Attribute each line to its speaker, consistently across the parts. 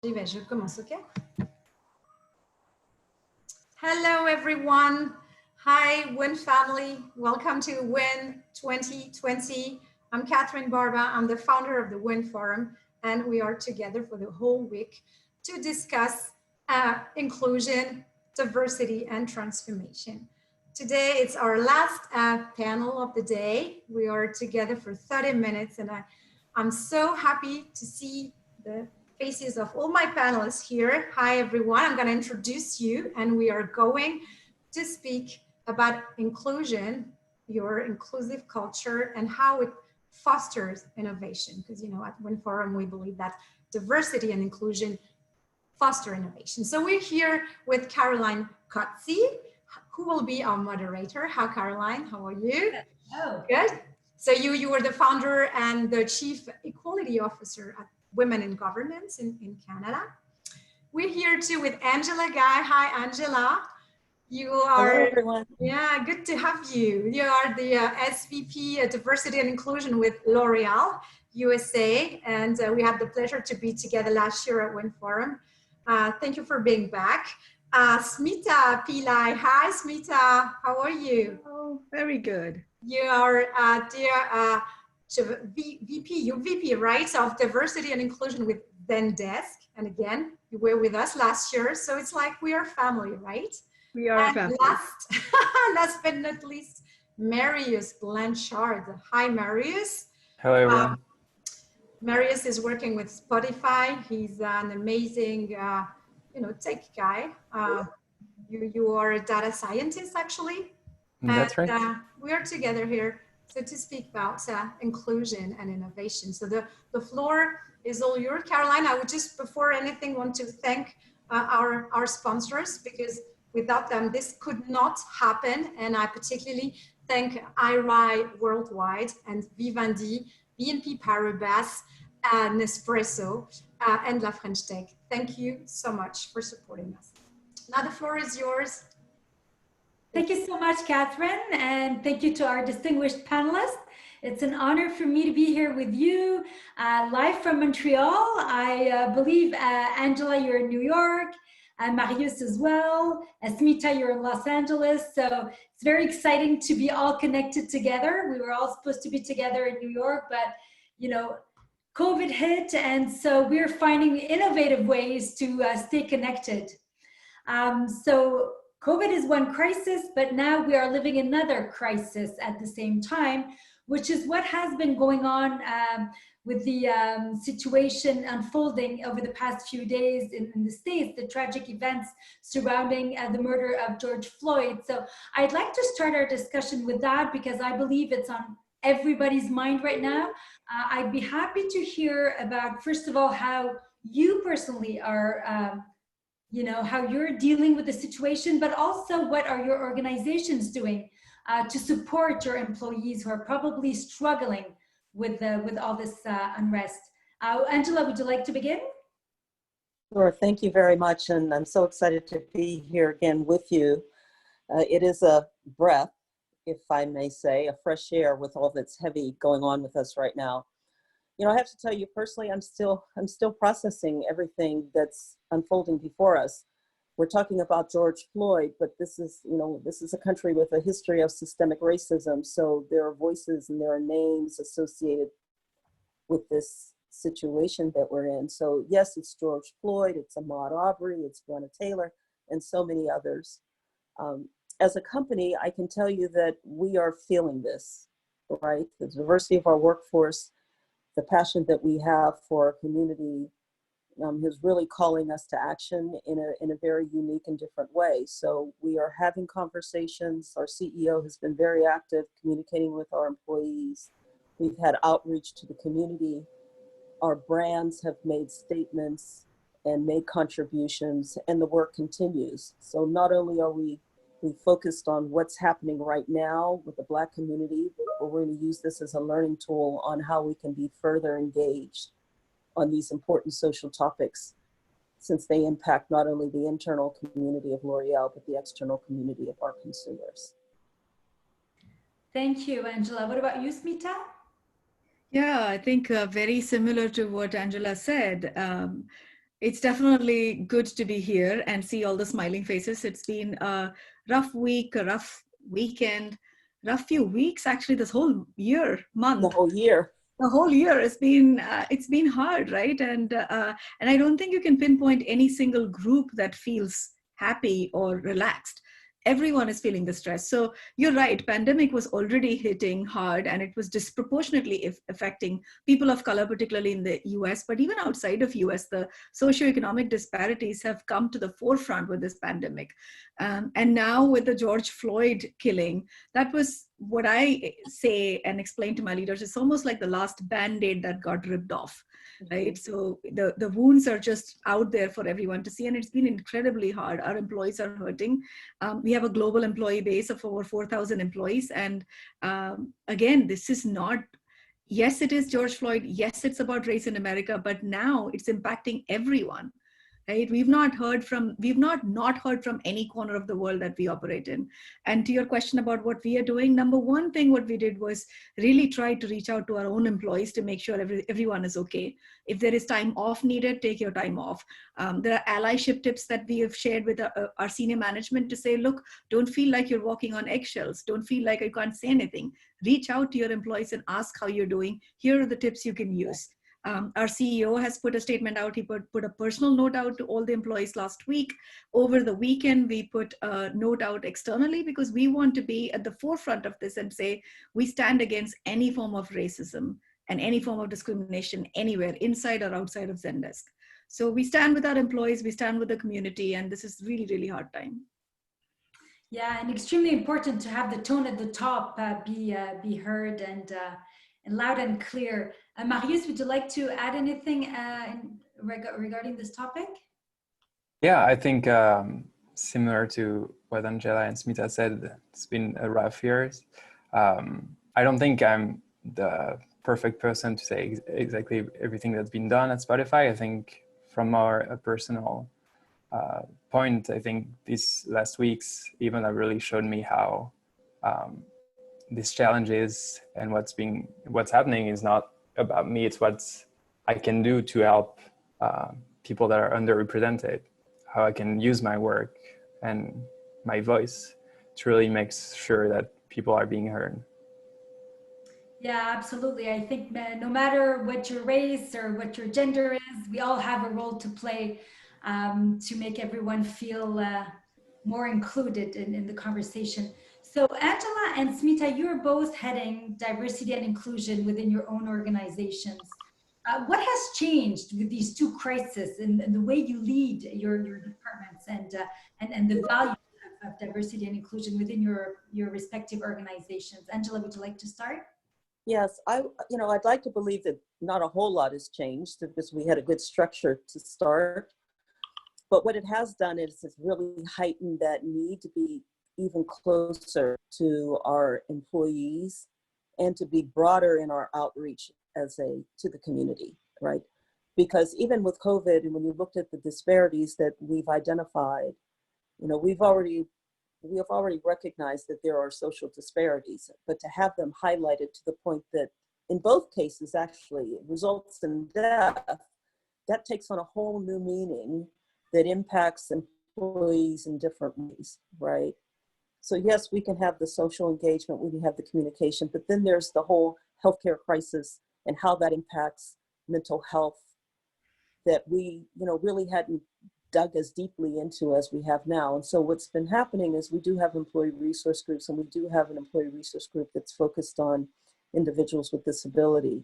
Speaker 1: Je commence, OK? Hello, everyone. Hi, WIN family. Welcome to WIN 2020. I'm Catherine Barba. I'm the founder of the WIN Forum, and we are together for the whole week to discuss inclusion, diversity, and transformation. Today, it's our last panel of the day. We are together for 30 minutes, and I'm so happy to see the faces of all my panelists here. Hi, everyone. I'm going to introduce you, and we are going to speak about inclusion, your inclusive culture, and how it fosters innovation. Because, you know, at WIN Forum, we believe that diversity and inclusion foster innovation. So we're here with Caroline Kotze, who will be our moderator. Hi, Caroline. How are you?
Speaker 2: Oh,
Speaker 1: good. So you were the founder and the chief equality officer at Women in Governance in Canada. We're here too with Angela Guy. Hi, Angela. You are,
Speaker 3: hello, everyone.
Speaker 1: Yeah, good to have you. You are the SVP Diversity and Inclusion with L'Oreal USA, and we had the pleasure to be together last year at WIN Forum. Thank you for being back. Smita Pillai. Hi, Smita. How are you?
Speaker 2: oh, very good.
Speaker 1: You are you're VP, right, of Diversity and Inclusion with ZENDESK. And again, you were with us last year, so it's like we are family, right?
Speaker 2: We are
Speaker 1: and
Speaker 2: family.
Speaker 1: Last but not least, Marius Blanchard. Hi, Marius.
Speaker 4: Hello, everyone.
Speaker 1: Marius is working with Spotify. He's an amazing, tech guy. You are a data scientist, actually.
Speaker 4: That's right.
Speaker 1: We are together here to speak about inclusion and innovation. So the floor is all yours, Caroline. I would just, before anything, want to thank our sponsors, because without them, this could not happen. And I particularly thank IRI Worldwide and Vivendi, BNP Paribas, Nespresso, and La French Tech. Thank you so much for supporting us. Now the floor is yours.
Speaker 2: Thank you so much, Catherine, and thank you to our distinguished panelists. It's an honor for me to be here with you, live from Montreal. I believe, Angela, you're in New York, and Marius as well, and Smita, you're in Los Angeles. So it's very exciting to be all connected together. We were all supposed to be together in New York, but, you know, COVID hit, and so we're finding innovative ways to stay connected. So COVID is one crisis, but now we are living another crisis at the same time, which is what has been going on with the situation unfolding over the past few days in the States, the tragic events surrounding the murder of George Floyd. So I'd like to start our discussion with that, because I believe it's on everybody's mind right now. I'd be happy to hear about, first of all, how you personally are how you're dealing with the situation, but also what are your organizations doing to support your employees who are probably struggling with all this unrest. Angela, would you like to begin?
Speaker 3: Sure, thank you very much. And I'm so excited to be here again with you. It is a breath, if I may say, a fresh air with all that's heavy going on with us right now. You know, I have to tell you personally, I'm still processing everything that's unfolding before us. We're talking about George Floyd, but this is a country with a history of systemic racism. So there are voices and there are names associated with this situation that we're in. So yes, it's George Floyd, it's Ahmaud Arbery, it's Breonna Taylor, and so many others. As a company, I can tell you that we are feeling this, right? The diversity of our workforce, the passion that we have for our community is really calling us to action in a very unique and different way. So we are having conversations. Our CEO has been very active communicating with our employees. We've had outreach to the community. Our brands have made statements and made contributions, and the work continues. So not only are we focused on what's happening right now with the Black community, but we're going to use this as a learning tool on how we can be further engaged on these important social topics, since they impact not only the internal community of L'Oreal, but the external community of our consumers.
Speaker 2: Thank you, Angela. What about you, Smita?
Speaker 5: Yeah, I think very similar to what Angela said.
Speaker 4: It's definitely good to be here and see all the smiling faces. It's been a rough week, a rough weekend, rough few weeks, actually, this whole year, month.
Speaker 3: The whole year.
Speaker 4: The whole year it's been hard, right? And I don't think you can pinpoint any single group that feels happy or relaxed. Everyone is feeling the stress. So you're right, pandemic was already hitting hard, and it was disproportionately affecting people of color, particularly in the US, but even outside of US, the socioeconomic disparities have come to the forefront with this pandemic. And now with the George Floyd killing, that was what I say and explain to my leaders. It's almost like the last band-aid that got ripped off, right? So the wounds are just out there for everyone to see, and it's been incredibly hard. Our employees are hurting. We have a global employee base of over 4,000 employees. And again, this is not, yes, it is George Floyd. Yes, it's about race in America, but now it's impacting everyone. Right? We've not heard from any corner of the world that we operate in. And to your question about what we are doing, number one thing what we did was really try to reach out to our own employees to make sure everyone is okay. If there is time off needed, take your time off. There are allyship tips that we have shared with our senior management to say, look, don't feel like you're walking on eggshells. Don't feel like you can't say anything. Reach out to your employees and ask how you're doing. Here are the tips you can use. Our CEO has put a statement out. He put a personal note out to all the employees last week. Over the weekend, we put a note out externally because we want to be at the forefront of this and say, we stand against any form of racism and any form of discrimination anywhere, inside or outside of Zendesk. So we stand with our employees, we stand with the community, and this is really, really hard time.
Speaker 2: Yeah, and extremely important to have the tone at the top be heard and loud and clear. Marius, would you like to add anything regarding this topic?
Speaker 5: Yeah, I think similar to what Angela and Smita said, it's been a rough year. I don't think I'm the perfect person to say exactly everything that's been done at Spotify. I think from our personal point, I think these last weeks even have really showed me how these challenges and what's happening is not about me. It's what I can do to help people that are underrepresented, how I can use my work and my voice to really make sure that people are being heard.
Speaker 2: Yeah, absolutely. I think no matter what your race or what your gender is, we all have a role to play to make everyone feel more included in the conversation. So Angela and Smita, you're both heading diversity and inclusion within your own organizations. What has changed with these two crises and the way you lead your departments and the value of diversity and inclusion within your respective organizations? Angela, would you like to start?
Speaker 3: Yes, I'd like to believe that not a whole lot has changed because we had a good structure to start. But what it has done is it's really heightened that need to be even closer to our employees and to be broader in our outreach to the community, right? Because even with COVID, and when you looked at the disparities that we've identified, we've already recognized that there are social disparities, but to have them highlighted to the point that in both cases actually it results in death, that takes on a whole new meaning that impacts employees in different ways, right? So yes, we can have the social engagement, we can have the communication, but then there's the whole healthcare crisis and how that impacts mental health that we, really hadn't dug as deeply into as we have now. And so what's been happening is we do have employee resource groups, and we do have an employee resource group that's focused on individuals with disability.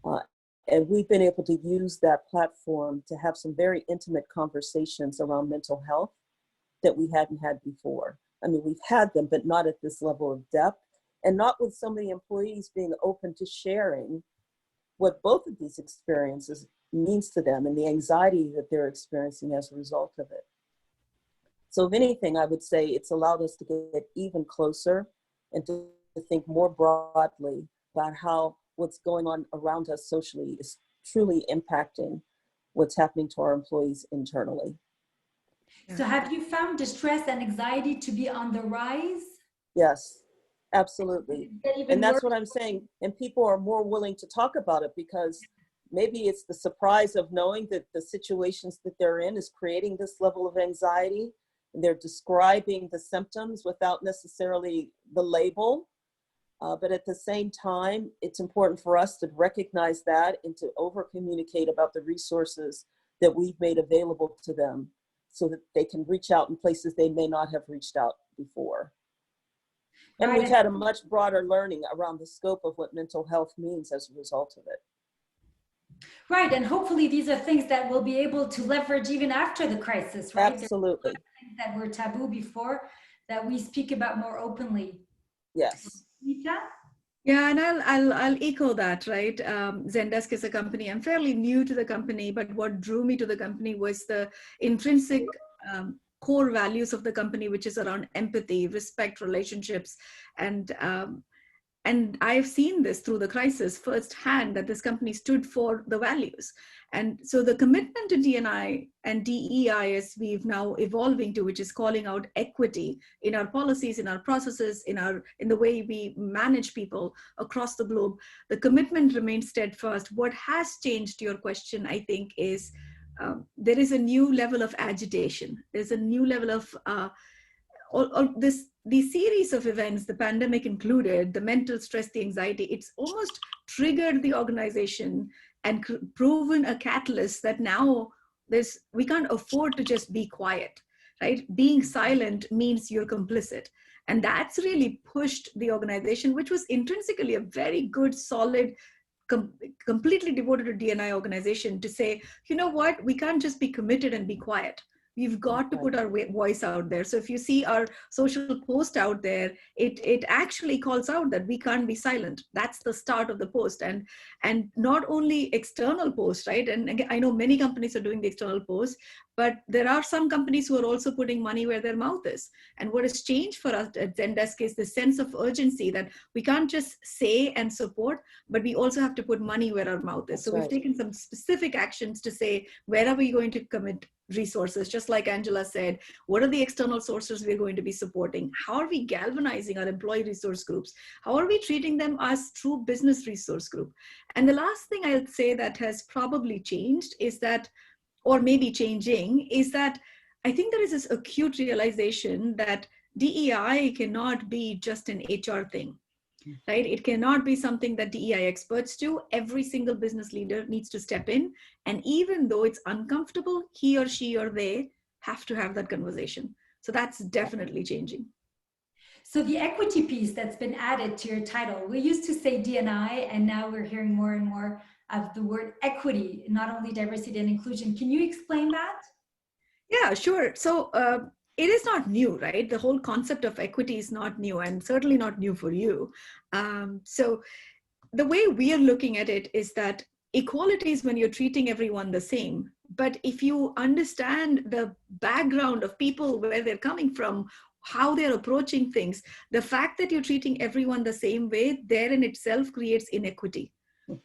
Speaker 3: And we've been able to use that platform to have some very intimate conversations around mental health that we hadn't had before. I mean, we've had them, but not at this level of depth, and not with so many employees being open to sharing what both of these experiences means to them and the anxiety that they're experiencing as a result of it. So if anything, I would say it's allowed us to get even closer and to think more broadly about how what's going on around us socially is truly impacting what's happening to our employees internally.
Speaker 2: So have you found distress and anxiety to be on the rise?
Speaker 3: Yes, absolutely. And that's what I'm saying. And people are more willing to talk about it because maybe it's the surprise of knowing that the situations that they're in is creating this level of anxiety. And they're describing the symptoms without necessarily the label. But at the same time, it's important for us to recognize that and to over-communicate about the resources that we've made available to them so that they can reach out in places they may not have reached out before. And we've had a much broader learning around the scope of what mental health means as a result of it.
Speaker 2: Right, and hopefully these are things that we'll be able to leverage even after the crisis, right?
Speaker 3: Absolutely.
Speaker 2: Things that were taboo before that we speak about more openly.
Speaker 3: Yes.
Speaker 2: Mita?
Speaker 4: Yeah, and I'll echo that, right? Zendesk is a company. I'm fairly new to the company, but what drew me to the company was the intrinsic core values of the company, which is around empathy, respect, relationships, and I've seen this through the crisis firsthand that this company stood for the values. And so the commitment to D&I and DEI as we've now evolving to, which is calling out equity in our policies, in our processes, in the way we manage people across the globe, the commitment remains steadfast. What has changed, to your question, I think, is there is a new level of agitation. There's a new level of these series of events, the pandemic included, the mental stress, the anxiety, it's almost triggered the organization and proven a catalyst that now we can't afford to just be quiet, right? Being silent means you're complicit. And that's really pushed the organization, which was intrinsically a very good, solid, completely devoted to D&I organization, to say, you know what, we can't just be committed and be quiet. We've got to put our voice out there. So if you see our social post out there, it actually calls out that we can't be silent. That's the start of the post. And not only external posts, right? And again, I know many companies are doing the external posts, but there are some companies who are also putting money where their mouth is. And what has changed for us at Zendesk is the sense of urgency that we can't just say and support, but we also have to put money where our mouth is. So we've taken some specific actions to say, where are we going to commit resources? Just like Angela said, what are the external sources we're going to be supporting? How are we galvanizing our employee resource groups? How are we treating them as true business resource group? And the last thing I'll say that has probably changed is that, or maybe changing, is that I think there is this acute realization that DEI cannot be just an HR thing. Right? It cannot be something that DEI experts do. Every single business leader needs to step in. And even though it's uncomfortable, he or she or they have to have that conversation. So that's definitely changing.
Speaker 2: So the equity piece that's been added to your title, we used to say D&I, and now we're hearing more and more of the word equity, not only diversity and inclusion. Can you explain that?
Speaker 4: Yeah, sure. So it is not new, right? The whole concept of equity is not new, and certainly not new for you. So the way we are looking at it is that equality is when you're treating everyone the same. But if you understand the background of people, where they're coming from, how they're approaching things, the fact that you're treating everyone the same way, there in itself creates inequity.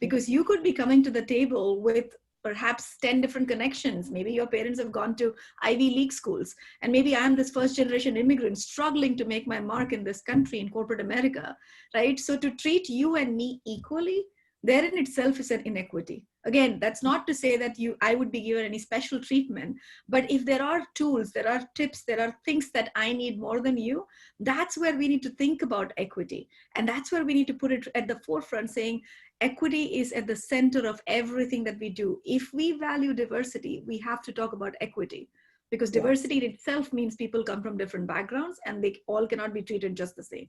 Speaker 4: Because you could be coming to the table with perhaps 10 different connections. Maybe your parents have gone to Ivy League schools. And maybe I'm this first generation immigrant struggling to make my mark in this country, in corporate America, right? So to treat you and me equally, there in itself is an inequity. Again, that's not to say that I would be given any special treatment, but if there are tools, there are tips, there are things that I need more than you, that's where we need to think about equity. And that's where we need to put it at the forefront, saying equity is at the center of everything that we do. If we value diversity, we have to talk about equity, because diversity in itself means people come from different backgrounds and they all cannot be treated just the same.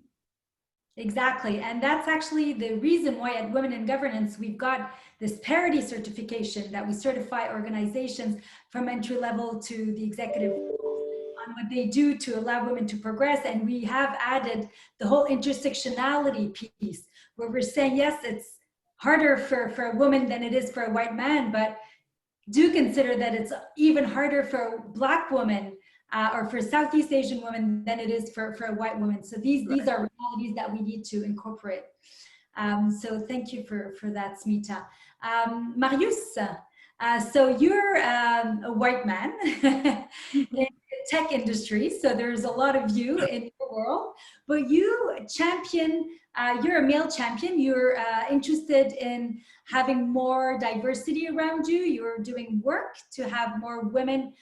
Speaker 2: Exactly. And that's actually the reason why at Women in Governance, we've got this parity certification that we certify organizations from entry level to the executive on what they do to allow women to progress. And we have added the whole intersectionality piece, where we're saying, yes, it's harder for a woman than it is for a white man, but do consider that it's even harder for a Black woman or for Southeast Asian women than it is for a white woman. So these are realities that we need to incorporate. So thank you for that, Smita. Marius, so you're a white man in the tech industry, so there's a lot of you in your world, but you champion You're a male champion. You're interested in having more diversity around you. You're doing work to have more women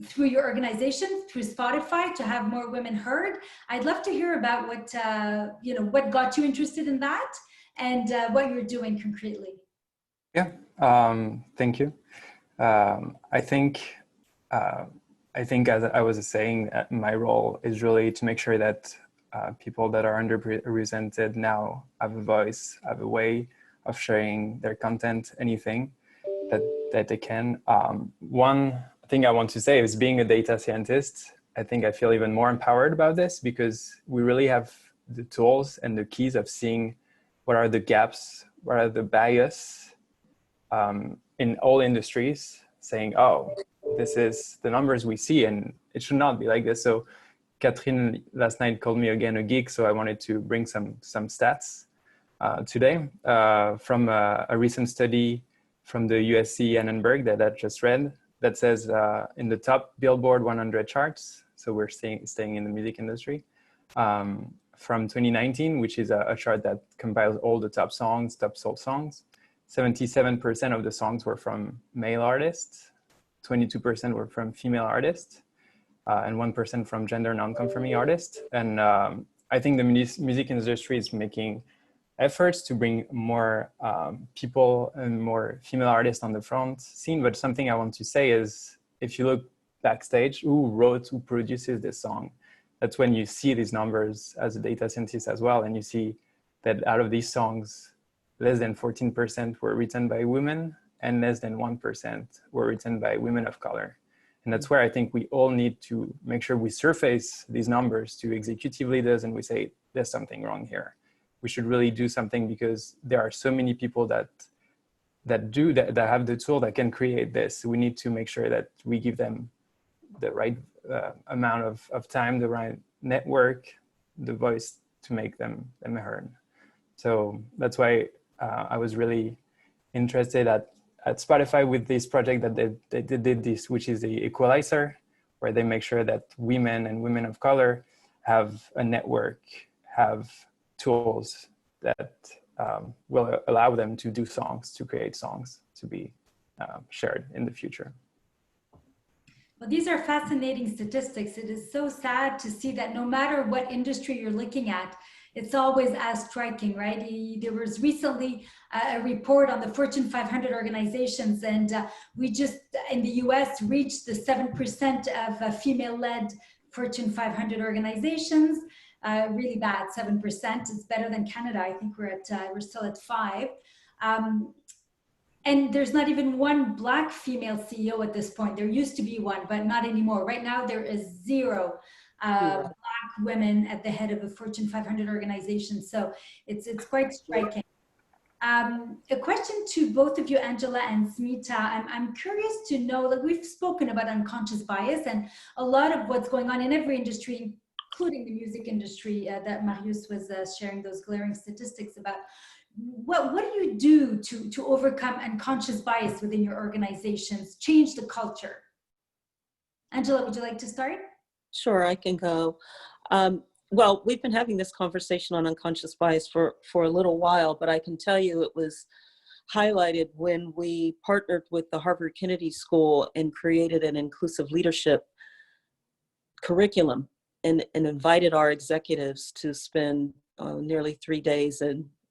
Speaker 2: through your organization, through Spotify, to have more women heard. I'd love to hear about what, what got you interested in that and what you're doing concretely.
Speaker 5: Yeah, thank you. I think as I was saying, my role is really to make sure that people that are underrepresented now have a voice, have a way of sharing their content, anything that they can. One thing I want to say is, being a data scientist, I think I feel even more empowered about this, because we really have the tools and the keys of seeing what are the gaps, what are the bias in all industries, saying, oh, this is the numbers we see and it should not be like this. So Catherine last night called me again a geek, so I wanted to bring some stats today from a recent study from the USC Annenberg that I just read, that says in the top Billboard 100 charts, so we're staying in the music industry, from 2019, which is a chart that compiles all the top songs, top sold songs, 77% of the songs were from male artists, 22% were from female artists, and 1% from gender non-conforming artists. And I think the music industry is making efforts to bring more people and more female artists on the front scene. But something I want to say is, if you look backstage, who wrote, who produces this song, that's when you see these numbers as a data scientist as well. And you see that out of these songs, less than 14% were written by women and less than 1% were written by women of color. And that's where I think we all need to make sure we surface these numbers to executive leaders and we say, there's something wrong here. We should really do something, because there are so many people that have the tool that can create this. We need to make sure that we give them the right amount of time, the right network, the voice to make them heard. So that's why I was really interested at Spotify with this project that they did this, which is the equalizer, where they make sure that women and women of color have a network, have tools that will allow them to do songs, to create songs, to be shared in the future.
Speaker 2: Well, these are fascinating statistics. It is so sad to see that no matter what industry you're looking at, it's always as striking, right? There was recently a report on the Fortune 500 organizations, and we just, in the US, reached the 7% of female-led Fortune 500 organizations. Really bad, 7%. It's better than Canada. I think we're still at 5%. And there's not even one Black female CEO at this point. There used to be one, but not anymore. Right now, there is zero Black women at the head of a Fortune 500 organization. So it's quite striking. A question to both of you, Angela and Smita. I'm curious to know, like, we've spoken about unconscious bias and a lot of what's going on in every industry, including the music industry, that Marius was sharing those glaring statistics about. What do you do to overcome unconscious bias within your organizations, change the culture? Angela, would you like to start?
Speaker 3: Sure, I can go. Well, we've been having this conversation on unconscious bias for a little while, but I can tell you it was highlighted when we partnered with the Harvard Kennedy School and created an inclusive leadership curriculum and invited our executives to spend nearly 3 days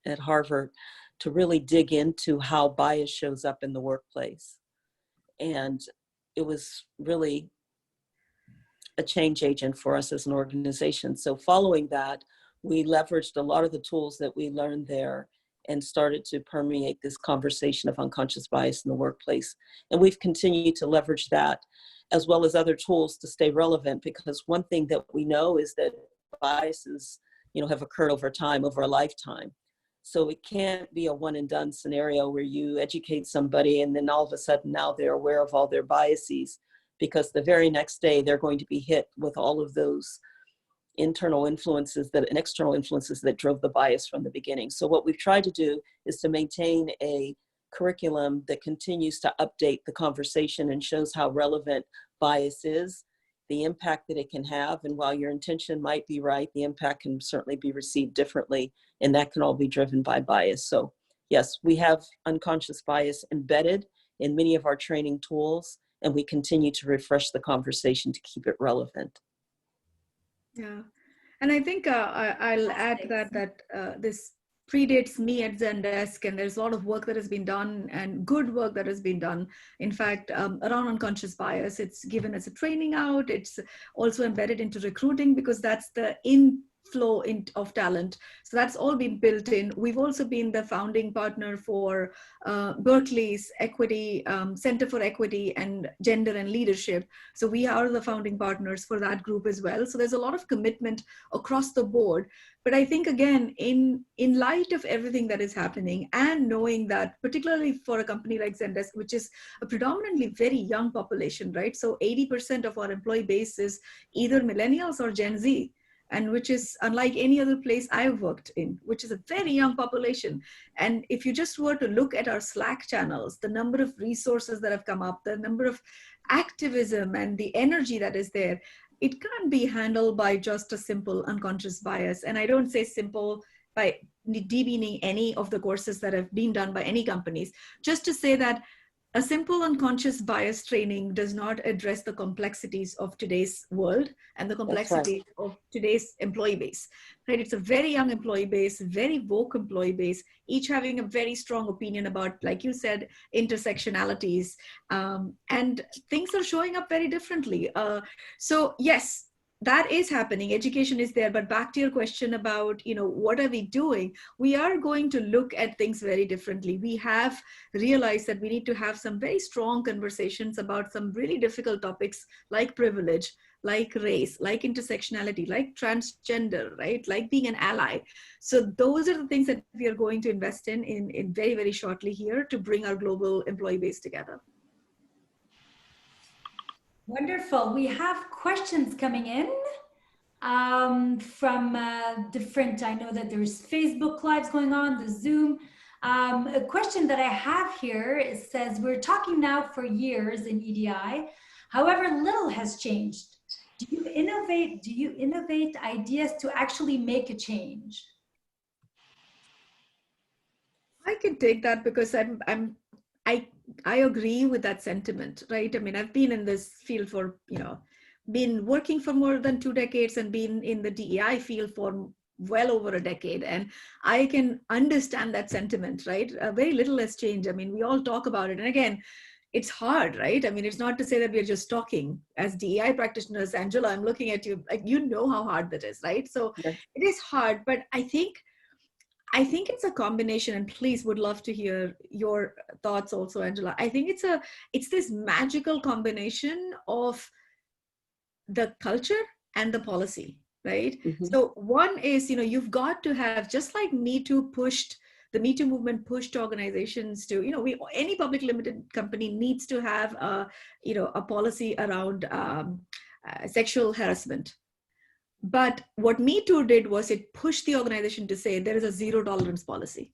Speaker 3: at Harvard to really dig into how bias shows up in the workplace. And it was really a change agent for us as an organization. So following that, we leveraged a lot of the tools that we learned there and started to permeate this conversation of unconscious bias in the workplace. And we've continued to leverage that as well as other tools to stay relevant, because one thing that we know is that biases, have occurred over time, over a lifetime. So it can't be a one and done scenario where you educate somebody and then all of a sudden now they're aware of all their biases, because the very next day they're going to be hit with all of those internal influences and external influences that drove the bias from the beginning. So what we've tried to do is to maintain a curriculum that continues to update the conversation and shows how relevant bias is. the impact that it can have. And while your intention might be right, the impact can certainly be received differently, and that can all be driven by bias. So yes, we have unconscious bias embedded in many of our training tools, and we continue to refresh the conversation to keep it relevant.
Speaker 4: Yeah. And I think I'll add to that this predates me at Zendesk, and there's a lot of work that has been done and good work that has been done. In fact, around unconscious bias, it's given as a training out. It's also embedded into recruiting because that's the inflow of talent. So that's all been built in. We've also been the founding partner for Berkeley's Equity Center for Equity and Gender and Leadership. So we are the founding partners for that group as well. So there's a lot of commitment across the board. But I think, again, in light of everything that is happening and knowing that, particularly for a company like Zendesk, which is a predominantly very young population, right? So 80% of our employee base is either millennials or Gen Z, and which is unlike any other place I've worked in, which is a very young population. And if you just were to look at our Slack channels, the number of resources that have come up, the number of activism and the energy that is there, it can't be handled by just a simple unconscious bias. And I don't say simple by demeaning any of the courses that have been done by any companies, just to say that a simple unconscious bias training does not address the complexities of today's world and the complexities of today's employee base, right? It's a very young employee base, very woke employee base, each having a very strong opinion about, like you said, intersectionalities, and things are showing up very differently. So yes, that is happening. Education is there, but back to your question about, what are we doing? We are going to look at things very differently. We have realized that we need to have some very strong conversations about some really difficult topics like privilege, like race, like intersectionality, like transgender, right? Like being an ally. So those are the things that we are going to invest in very, very shortly here to bring our global employee base together.
Speaker 2: Wonderful. We have questions coming in from different, I know that there's Facebook Lives going on, the Zoom. A question that I have here, it says, we're talking now for years in EDI, however little has changed. Do you innovate ideas to actually make a change?
Speaker 4: I can take that because I agree with that sentiment, right? I mean, I've been in this field for, been working for more than 2 decades and been in the DEI field for well over a decade. And I can understand that sentiment, right? Very little has changed. I mean, we all talk about it. And again, it's hard, right? I mean, it's not to say that we're just talking. As DEI practitioners, Angela, I'm looking at you, like, you know how hard that is, right? So It is hard, but I think it's a combination, and please would love to hear your thoughts also, Angela. I think it's this magical combination of the culture and the policy, right? Mm-hmm. So one is, you've got to have, just like Me Too the Me Too movement pushed organizations to, any public limited company needs to have a policy around sexual harassment. But what Me Too did was it pushed the organization to say there is a zero tolerance policy.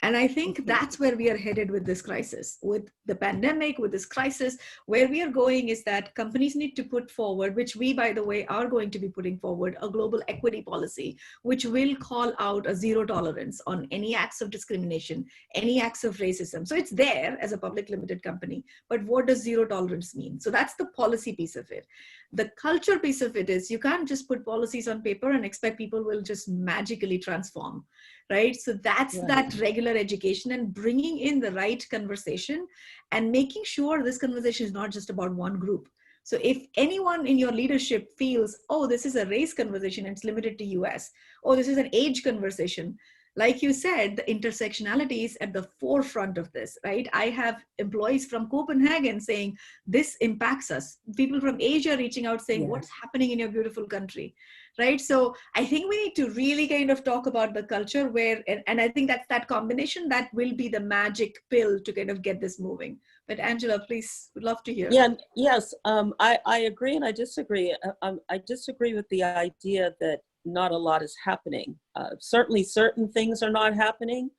Speaker 4: And I think that's where we are headed with this crisis, with the pandemic, with this crisis. Where we are going is that companies need to put forward, which we, by the way, are going to be putting forward, a global equity policy, which will call out a zero tolerance on any acts of discrimination, any acts of racism. So it's there as a public limited company, but what does zero tolerance mean? So that's the policy piece of it. The culture piece of it is you can't just put policies on paper and expect people will just magically transform, right? So that's that regular education and bringing in the right conversation and making sure this conversation is not just about one group. So if anyone in your leadership feels, oh, this is a race conversation and it's limited to US, or this is an age conversation, like you said, the intersectionality is at the forefront of this, right? I have employees from Copenhagen saying, this impacts us. People from Asia reaching out saying, what's happening in your beautiful country, right? So I think we need to really kind of talk about the culture where, and I think that's that combination that will be the magic pill to kind of get this moving. But Angela, please, would love to hear.
Speaker 3: Yes, I agree and I disagree. I disagree with the idea that not a lot is happening. Certainly certain things are not happening,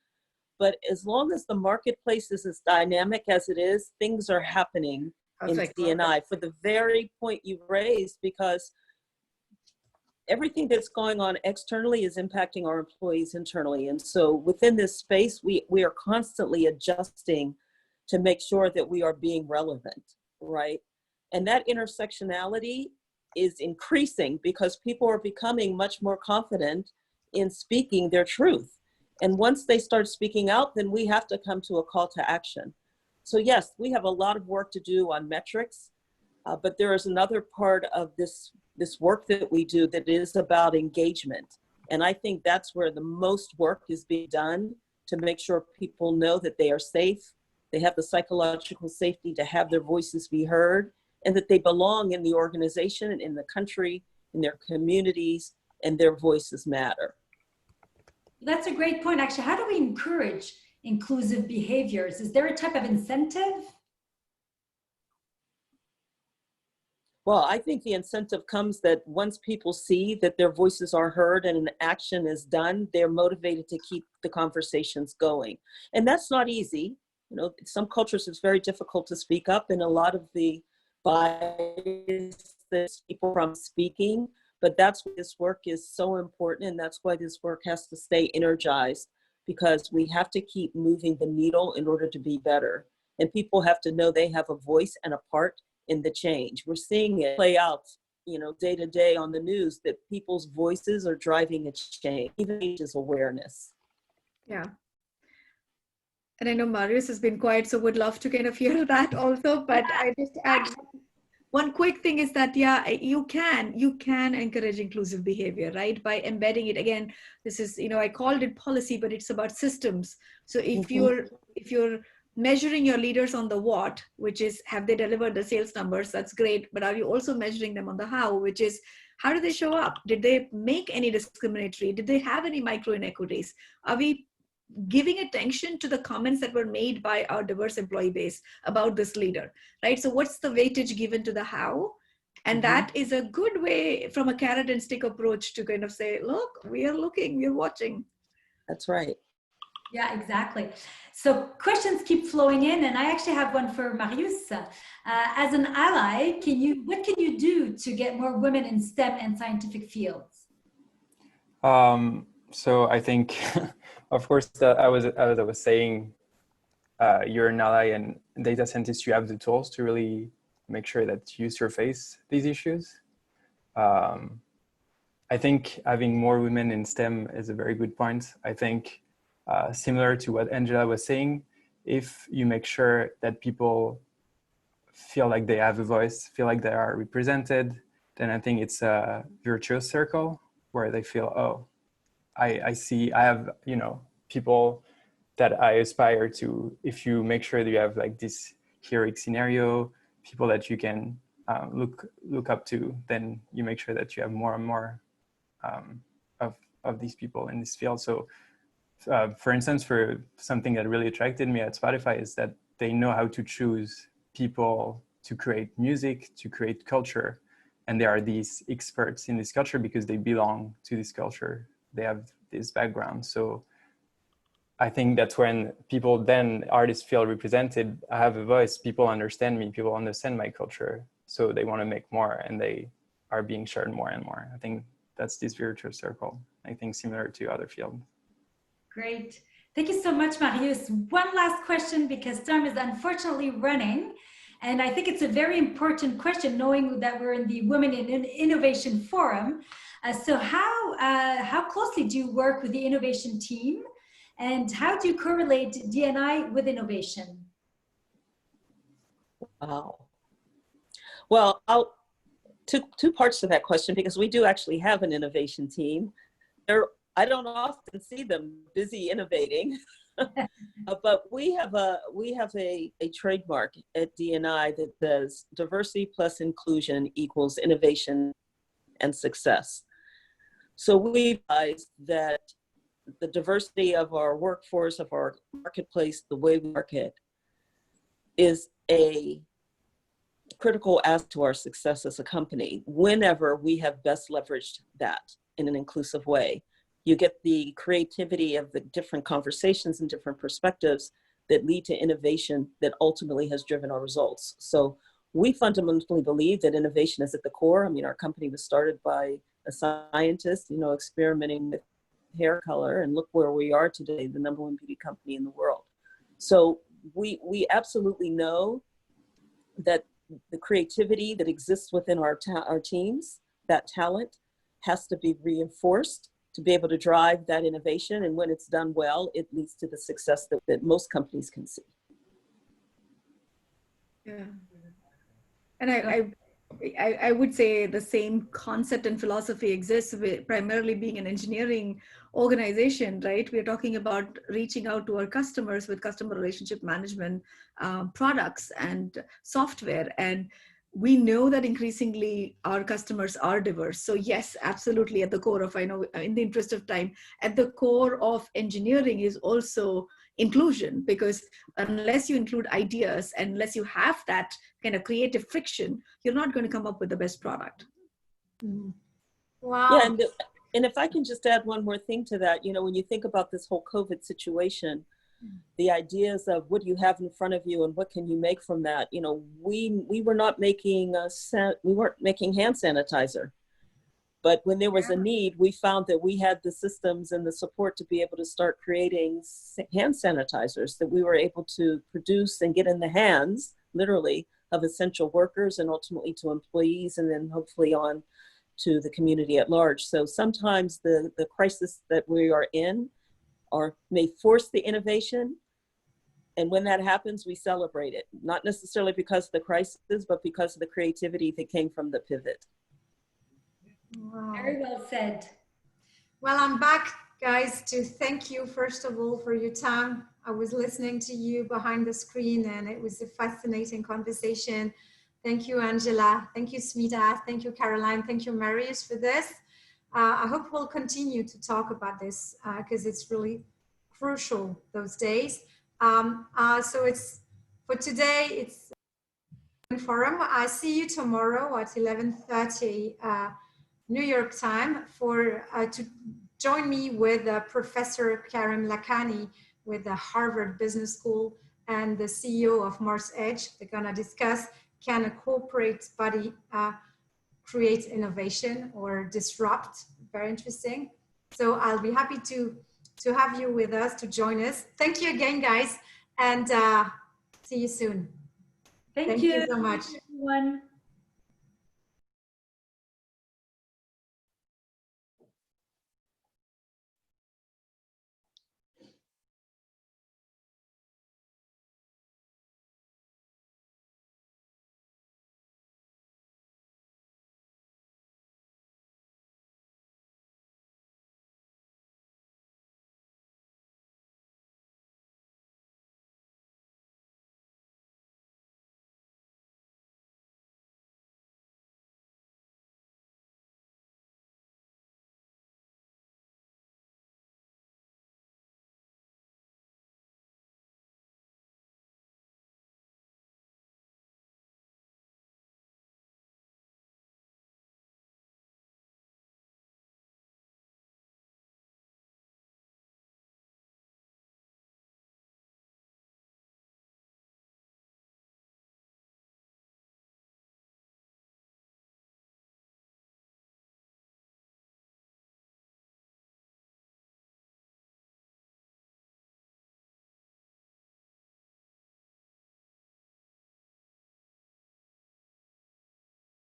Speaker 3: but as long as the marketplace is as dynamic as it is, things are happening in D&I for the very point you raised, because everything that's going on externally is impacting our employees internally. And so within this space, we are constantly adjusting to make sure that we are being relevant, right? And that intersectionality is increasing because people are becoming much more confident in speaking their truth. And once they start speaking out, then we have to come to a call to action. So yes, we have a lot of work to do on metrics, but there is another part of this work that we do that is about engagement. And I think that's where the most work is being done to make sure people know that they are safe, they have the psychological safety to have their voices be heard, and that they belong in the organization, in the country, in their communities, and their voices matter.
Speaker 2: That's a great point. Actually, how do we encourage inclusive behaviors? Is there a type of incentive?
Speaker 3: Well, I think the incentive comes that once people see that their voices are heard and an action is done, they're motivated to keep the conversations going. And that's not easy. You know, some cultures it's very difficult to speak up, and a lot of the bias that people from speaking, but that's why this work is so important, and that's why this work has to stay energized, because we have to keep moving the needle in order to be better. And people have to know they have a voice and a part in the change. We're seeing it play out, you know, day to day on the news, that people's voices are driving a change, even is awareness.
Speaker 4: Yeah. And I know Marius has been quiet, so would love to kind of hear that also. But I just add one quick thing is that, yeah, you can encourage inclusive behavior, right? By embedding it. Again, this is, you know, I called it policy, but it's about systems. So if you're measuring your leaders on the what, which is, have they delivered the sales numbers? That's great. But are you also measuring them on the how, which is, how do they show up? Did they make any discriminatory? Did they have any micro inequities? Are we giving attention to the comments that were made by our diverse employee base about this leader, right? So what's the weightage given to the how? And that is a good way from a carrot and stick approach to kind of say, look, we are looking, we are watching.
Speaker 3: That's right.
Speaker 2: Yeah, exactly. So questions keep flowing in, and I actually have one for Marius. As an ally, what can you do to get more women in STEM and scientific fields?
Speaker 5: So I think, of course, as I was saying, you're an ally and data scientist, you have the tools to really make sure that you surface these issues. I think having more women in STEM is a very good point. I think similar to what Angela was saying, if you make sure that people feel like they have a voice, feel like they are represented, then I think it's a virtuous circle where they feel, oh, I have, you know, people that I aspire to. If you make sure that you have like this heroic scenario, people that you can look up to, then you make sure that you have more and more of these people in this field. So for instance, for something that really attracted me at Spotify is that they know how to choose people to create music, to create culture. And they are these experts in this culture because they belong to this culture. They have this background. So I think that's when artists feel represented. I have a voice, people understand me, people understand my culture. So they want to make more, and they are being shared more and more. I think that's this virtuous circle. I think similar to other fields.
Speaker 2: Great. Thank you so much, Marius. One last question, because time is unfortunately running. And I think it's a very important question, knowing that we're in the Women in Innovation Forum. So how closely do you work with the innovation team? And how do you correlate D&I with innovation?
Speaker 3: Wow. Well, two parts to that question, because we do actually have an innovation team. I don't often see them busy innovating, but we have a trademark at D&I that says diversity plus inclusion equals innovation and success. So we realize that the diversity of our workforce, of our marketplace, the way we market, is a critical aspect to our success as a company. Whenever we have best leveraged that in an inclusive way, you get the creativity of the different conversations and different perspectives that lead to innovation that ultimately has driven our results. So we fundamentally believe that innovation is at the core. I mean, our company was started by a scientist, experimenting with hair color, and look where we are today, the #1 beauty company in the world. So we absolutely know that the creativity that exists within our teams, that talent, has to be reinforced to be able to drive that innovation. And when it's done well, it leads to the success that most companies can see.
Speaker 4: Yeah. And I would say the same concept and philosophy exists with primarily being an engineering organization, right? We're talking about reaching out to our customers with customer relationship management products and software. And we know that increasingly our customers are diverse. So yes, absolutely at the core of, I know in the interest of time, at the core of engineering is also inclusion, because unless you include ideas, unless you have that kind of creative friction, you're not going to come up with the best product.
Speaker 1: Wow.
Speaker 3: Yeah, and if I can just add one more thing to that, when you think about this whole COVID situation, the ideas of what you have in front of you and what can you make from that, we were not making we weren't making hand sanitizer. But when there was a need, we found that we had the systems and the support to be able to start creating hand sanitizers that we were able to produce and get in the hands, literally, of essential workers and ultimately to employees, and then hopefully on to the community at large. So sometimes the crisis that we are in may force the innovation. And when that happens, we celebrate it, not necessarily because of the crisis, but because of the creativity that came from the pivot.
Speaker 1: Wow.
Speaker 2: Very well said.
Speaker 1: Well, I'm back, guys, to thank you, first of all, for your time. I was listening to you behind the screen, and it was a fascinating conversation. Thank you, Angela. Thank you, Smita. Thank you, Caroline. Thank you, Marius, for this. I hope we'll continue to talk about this because it's really crucial those days. So it's for today, it's forum. I see you tomorrow at 11:30 New York time for to join me with Professor Karim Lakhani with the Harvard Business School and the CEO of Mars Edge. They're gonna discuss, can a corporate body create innovation or disrupt? Very interesting. So I'll be happy to have you with us, to join us. Thank you again, guys, and see you soon.
Speaker 2: Thank you
Speaker 1: so much.
Speaker 2: everyone.